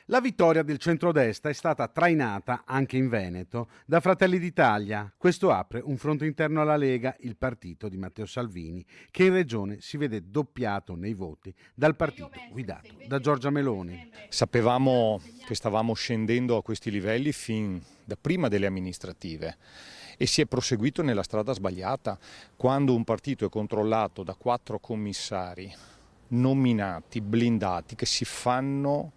La vittoria del centrodestra è stata trainata anche in Veneto da Fratelli d'Italia. Questo apre un fronte interno alla Lega, il partito di Matteo Salvini, che in regione si vede doppiato nei voti dal partito guidato da Giorgia Meloni. Sapevamo che stavamo scendendo a questi livelli fin da prima delle amministrative e si è proseguito nella strada sbagliata. Quando un partito è controllato da 4 commissari nominati, blindati, che si fanno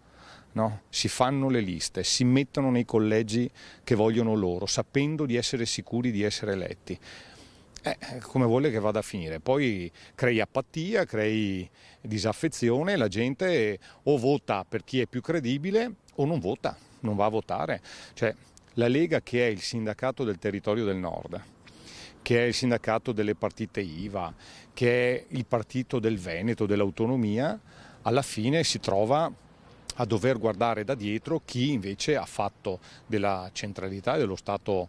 le liste, si mettono nei collegi che vogliono loro, sapendo di essere sicuri di essere eletti. Come vuole che vada a finire? Poi crei apatia, crei disaffezione, la gente o vota per chi è più credibile o non vota, non va a votare. Cioè, la Lega, che è il sindacato del territorio del Nord, che è il sindacato delle partite IVA, che è il partito del Veneto, dell'autonomia, alla fine si trova a dover guardare da dietro chi invece ha fatto della centralità dello Stato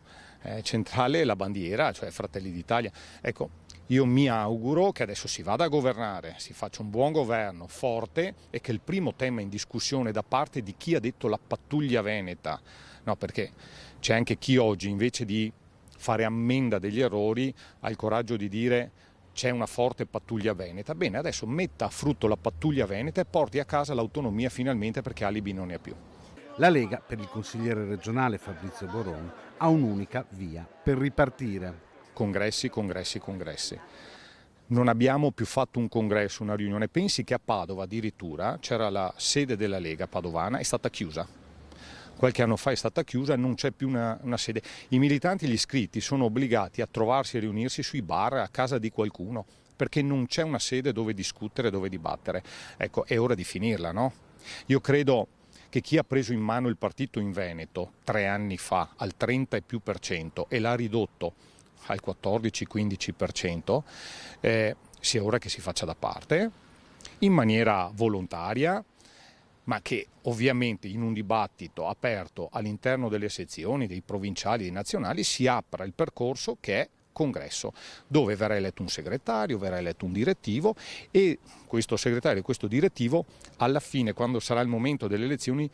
centrale la bandiera, cioè Fratelli d'Italia. Ecco, io mi auguro che adesso si vada a governare, si faccia un buon governo forte e che il primo tema in discussione da parte di chi ha detto la pattuglia veneta, no, perché c'è anche chi oggi invece di fare ammenda degli errori ha il coraggio di dire c'è una forte pattuglia veneta. Bene, adesso metta a frutto la pattuglia veneta e porti a casa l'autonomia finalmente, perché alibi non ne ha più. La Lega, per il consigliere regionale Fabrizio Boron, ha un'unica via per ripartire. Congressi, congressi, congressi. Non abbiamo più fatto un congresso, una riunione. Pensi che a Padova addirittura c'era la sede della Lega padovana, è stata chiusa. Qualche anno fa è stata chiusa, non c'è più una sede. I militanti e gli iscritti sono obbligati a trovarsi e riunirsi sui bar, a casa di qualcuno, perché non c'è una sede dove discutere, dove dibattere. Ecco, è ora di finirla, no? Io credo che chi ha preso in mano il partito in Veneto 3 anni fa al 30 e più per cento e l'ha ridotto al 14-15%, sia ora che si faccia da parte, in maniera volontaria, ma che ovviamente in un dibattito aperto all'interno delle sezioni, dei provinciali, dei nazionali, si apra il percorso che è congresso, dove verrà eletto un segretario, verrà eletto un direttivo e questo segretario e questo direttivo alla fine, quando sarà il momento delle elezioni,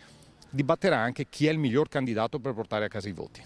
dibatterà anche chi è il miglior candidato per portare a casa i voti.